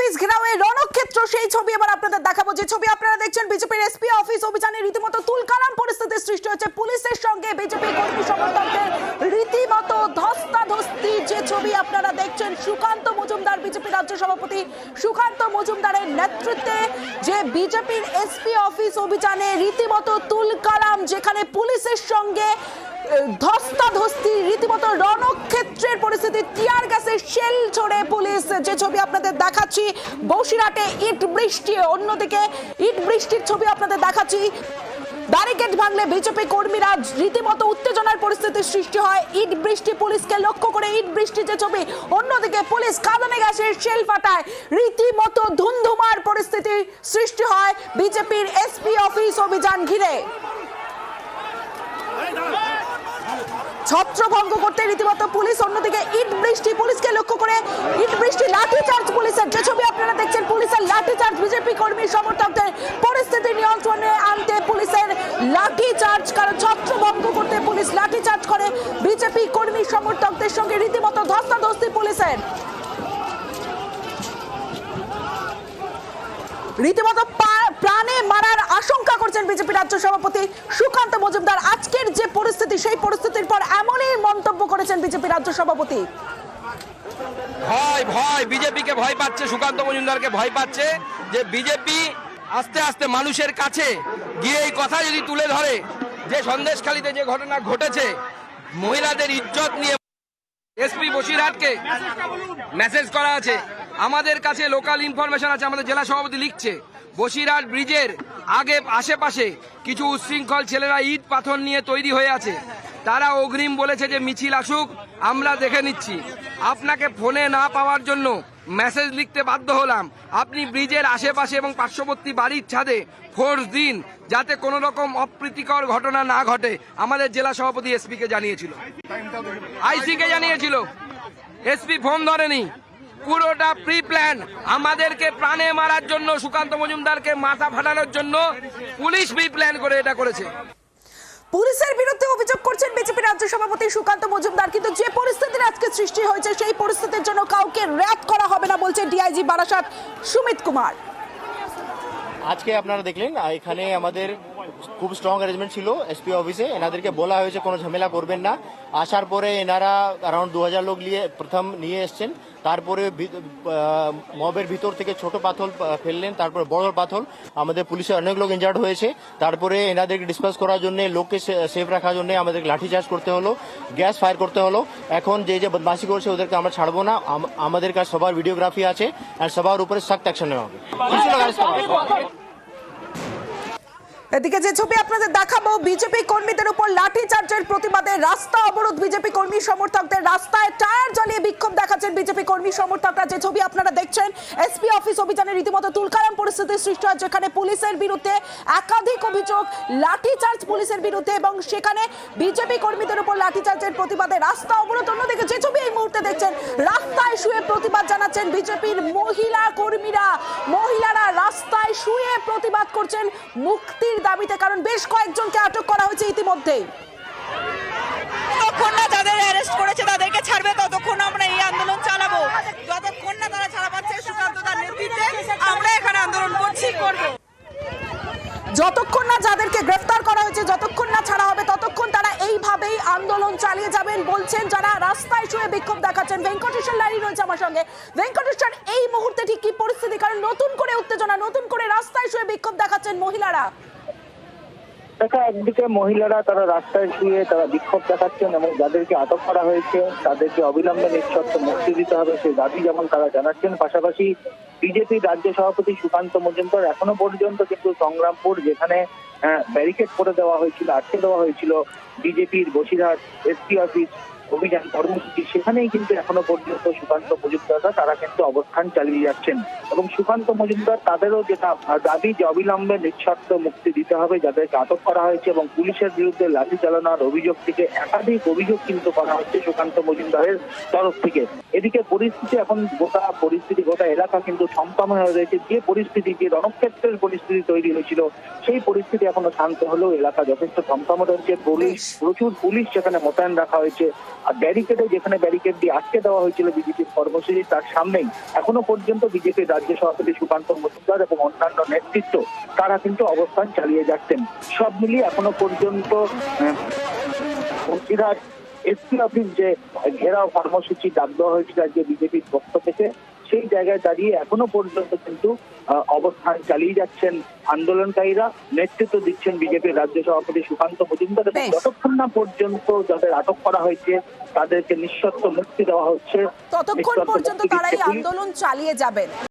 Office ঘেরাও রণক্ষেত্র, সেই ছবি এবার আপনাদের দেখাবো। যে ছবি আপনারা দেখছেন, বিজেপির এসপি অফিস অভিযানে রীতিমতো তুলকালাম পরিস্থিতির সৃষ্টি হচ্ছে। পুলিশের সঙ্গে বিজেপি কর্মী সমর্থকদের রীতিমতো ধস্তাধস্তি। যে ছবি আপনারা দেখছেন, সুকান্ত মজুমদার, বিজেপি রাজ্য সভাপতি সুকান্ত মজুমদারের নেতৃত্বে যে বিজেপির এসপি অফিস অভিযানে রীতিমতো তুলকালাম, যেখানে পুলিশের সঙ্গে ধস্তাধস্তি, রীতিমতো রণক্ষেত্রের পরিস্থিতি। টিয়ার গ্যাসের শেল ছড়ে পুলিশ। যে ছবি আপনাদের দেখাচ্ছি, বসিরহাটে ইট বৃষ্টি, অন্যদিকে ইট বৃষ্টির ছবি আপনাদের দেখাচ্ছি। ব্যারিকেড ভাঙলে বিজেপি কর্মীরা, রীতিমতো উত্তেজনার পরিস্থিতির সৃষ্টি হয়। ইট বৃষ্টি, পুলিশকে লক্ষ্য করে ইট বৃষ্টি যে ছবি, অন্যদিকে পুলিশ কাঁদানে গ্যাসের শেল ফাটায়। রীতিমতো ধুন্ধুমার পরিস্থিতির সৃষ্টি হয় বিজেপির এসপি অফিস অভিযান ঘিরে। ছত্রভঙ্গ করতে রীতিমতো পুলিশ, অন্যদিকে ইট বৃষ্টি, পুলিশকে লক্ষ্য করে ইট বৃষ্টি, লাঠিচার্জ পুলিশের। যে ছবি আপনারা দেখছেন, পুলিশের লাঠিচার্জ বিজেপি কর্মী সমর্থকদের। পরিস্থিতি নিয়ন্ত্রণে আনতে পুলিশের লাঠিচার্জ, কারণ ছত্রভঙ্গ করতে পুলিশ লাঠিচার্জ করে বিজেপি কর্মী সমর্থকদের সঙ্গে। রীতিমতো ধস্তাধস্তি পুলিশের, রীতিমতো প্রাণে মারার আশঙ্কা করছেন বিজেপি রাজ্য সভাপতি সুকান্ত মজুমদার। আজকের যে পরিস্থিতি, সেই পরিস্থিতির পর এমনই মন্তব্য করেছেন বিজেপি রাজ্য সভাপতি। ভয় বিজেপিকে ভয় পাচ্ছে, সুকান্ত মজুমদারকে ভয় পাচ্ছে যে বিজেপি আস্তে আস্তে মানুষের কাছে গিয়ে এই কথা যদি তুলে ধরে যে সন্দেশখালীতে যে ঘটনা ঘটেছে, মহিলাদের ইজ্জত নিয়ে এসপি বসিরহাটকে মেসেজ করা আছে। আমাদের কাছে লোকাল ইনফরমেশন আছে, আমাদের জেলা সভাপতি লিখছে বসিরহাট ব্রিজের আগে আশেপাশে কিছু উচ্ছৃঙ্খল ছেলেরা ইট পাথর নিয়ে তৈরি হয়ে আছে। তারা অগ্রিম বলেছে যে মিছিল আসুক, আমরা দেখে নিচ্ছি। আপনাকে ফোনে না পাওয়ার জন্য মেসেজ লিখতে বাধ্য হলাম। আপনি ব্রিজের আশেপাশে এবং পার্শ্ববর্তী বাড়ির ছাদে ফোর্স দিন, যাতে কোনো রকম অপ্রীতিকর ঘটনা না ঘটে। আমাদের জেলা সভাপতি এসপি কে জানিয়েছিল, আইসি কে জানিয়েছিল, এসপি ফোন ধরেনি। পুরোটা প্রি প্ল্যান, আমাদেরকে প্রাণে মারার জন্য, সুকান্ত মজুমদারকে মাথা ফাটানোর জন্য পুলিশ প্রি প্ল্যান করে এটা করেছে। পুলিশের বিরুদ্ধে অভিযোগ করছেন বিজেপি রাজ্য সভাপতি সুকান্ত মজুমদার। কিন্তু যে পরিস্থিতির আজকে সৃষ্টি হয়েছে, সেই পরিস্থিতির জন্য কাউকে রেয়াত করা হবে না বলছেন ডিআইজি বারাসাত সুমিত কুমার। আজকে আপনারা দেখলেন এখানে আমাদের খুব স্ট্রং অ্যারেঞ্জমেন্ট ছিল এসপি অফিসে। এনাদেরকে বলা হয়েছে কোনো ঝামেলা করবেন না। আসার পরে এনারা অ্যারাউন্ড 2000 লোক প্রথম নিয়ে এসছেন। তারপরে মবের ভিতর থেকে ছোট পাথর ফেললেন, তারপরে বড় পাথর। আমাদের পুলিশের অনেক লোক ইনজার্ড হয়েছে। তারপরে এনাদেরকে ডিসপাস করার জন্য, লোককে সেফ রাখার জন্য আমাদের লাঠিচার্জ করতে হলো, গ্যাস ফায়ার করতে হলো। এখন যে যে বদমাশি করছে ওদেরকে আমরা ছাড়বো না। আমাদের কাছে সবার ভিডিওগ্রাফি আছে, আর সবার উপরে সখ্ত অ্যাকশন নেওয়া হবে। এদিকে যে ছবি আপনাদের দেখাবো, বিজেপি কর্মীদের উপর লাঠিচার্জের প্রতিবাদে রাস্তা অবরোধ বিজেপি কর্মী সমর্থকদের। রাস্তায় টায়ার জ্বালিয়ে বিক্ষোভ দেখাচ্ছেন বিজেপি কর্মী সমর্থকরা। যে ছবি আপনারা দেখছেন, এসপি অফিস অভিযানে রীতিমতো তুলকালাম পরিস্থিতির সৃষ্টি হয়, যেখানে পুলিশের বিরুদ্ধে একাধিক অভিযোগ, লাঠিচার্জ পুলিশের বিরুদ্ধে, এবং সেখানে বিজেপি কর্মীদের উপর লাঠিচার্জের প্রতিবাদে রাস্তা অবরোধ। অন্যদিকে যে ছবি এই মুহূর্তে দেখছেন, রাস্তায় শুয়ে প্রতিবাদ জানাচ্ছেন বিজেপির মহিলা কর্মীরা। মহিলারা রাস্তায় শুয়ে প্রতিবাদ করছেন মুক্তির দাবিতে, কারণ বেশ কয়েকজনকে আটক করা হয়েছে ইতিমধ্যেই। যতক্ষণ না যাদের অ্যারেস্ট করেছে তাদেরকে ছাড়বে, ততক্ষণ আমরা এই আন্দোলন চালাবো। যতক্ষণ না তারা ছাড়া পাচ্ছে সুকান্ত তার নেতৃত্বে, আমরা এখানে আন্দোলন করব। যতক্ষণ না যাদেরকে গ্রেফতার করা হয়েছে, যতক্ষণ না ছাড়া হবে, ততক্ষণ তারা এইভাবেই আন্দোলন চালিয়ে যাবেন বলছেন যারা রাস্তায় শুয়ে বিক্ষোভ দেখাচ্ছেন। ভেঙ্কটেশ্বর লারি রয়েছে আমার সঙ্গে। ভেঙ্কটেশ্বর, এই মুহূর্তে ঠিক কি পরিস্থিতি? কারণ নতুন করে উত্তেজনা, নতুন করে রাস্তায় শুয়ে বিক্ষোভ দেখাচ্ছেন মহিলারা। দেখা একদিকে মহিলারা তারা রাস্তায় শুয়ে তারা বিক্ষোভ দেখাচ্ছেন, এবং যাদেরকে আটক করা হয়েছে তাদেরকে অবিলম্বে নিঃশর্ত মুক্তি দিতে হবে সেই দাবি যেমন তারা জানাচ্ছেন। পাশাপাশি বিজেপি রাজ্য সভাপতি সুকান্ত মজুমদার এখনো পর্যন্ত কিন্তু সংগ্রামপুর, যেখানে ব্যারিকেড করে দেওয়া হয়েছিল, আটকে দেওয়া হয়েছিল বিজেপির বসিরহাট এসপি অফিস অভিযান কর্মসূচি, সেখানেই কিন্তু এখনো পর্যন্ত সুকান্ত মজুমদাররা তারা কিন্তু অবস্থান চালিয়ে যাচ্ছেন। এবং সুকান্ত মজুমদার তাদেরও যেটা দাবি যে অবিলম্বে নিঃশর্ত মুক্তি দিতে হবে যাদেরকে আটক করা হয়েছে, এবং পুলিশের বিরুদ্ধে লাঠি চালানোর অভিযোগ থেকে একাধিক অভিযোগ কিন্তু করা হচ্ছে সুকান্ত মজুমদারের তরফ থেকে। এদিকে পরিস্থিতি এখন গোটা এলাকা কিন্তু থমথম হয়ে রয়েছে। যে পরিস্থিতি, যে রণক্ষেত্রের পরিস্থিতি তৈরি হয়েছিল, সেই পরিস্থিতি এখনো শান্ত হলেও এলাকা যথেষ্ট থমথম রয়েছে। প্রচুর পুলিশ সেখানে মোতায়েন রাখা হয়েছে। ব্যারিকেডে, যেখানে ব্যারিকেড দিয়ে আটকে দেওয়া হয়েছিল বিজেপির কর্মসূচি, তার সামনেই এখনো পর্যন্ত বিজেপির রাজ্য সভাপতি সুকান্ত মজুমদার এবং অন্যান্য নেতৃত্ব তারা কিন্তু অবস্থান চালিয়ে যাচ্ছেন। সব মিলিয়ে এখনো পর্যন্ত বসিরহাট এসপি অফিস যে ঘেরাও কর্মসূচি ডাক দেওয়া হয়েছিল আজকে বিজেপির পক্ষ থেকে, সেই জায়গায় দাঁড়িয়ে এখনো পর্যন্ত কিন্তু অবস্থান চালিয়ে যাচ্ছেন আন্দোলনকারীরা। নেতৃত্ব দিচ্ছেন বিজেপির রাজ্য সভাপতি সুকান্ত মজুমদার এবং বেশ। যতক্ষণ না পর্যন্ত যাদের আটক করা হয়েছে তাদেরকে নিঃশর্ত মুক্তি দেওয়া হচ্ছে, ততক্ষণ নিঃশর্ত পর্যন্ত মুক্তি তারা এই দিচ্ছে পুলিশ। আন্দোলন চালিয়ে যাবেন।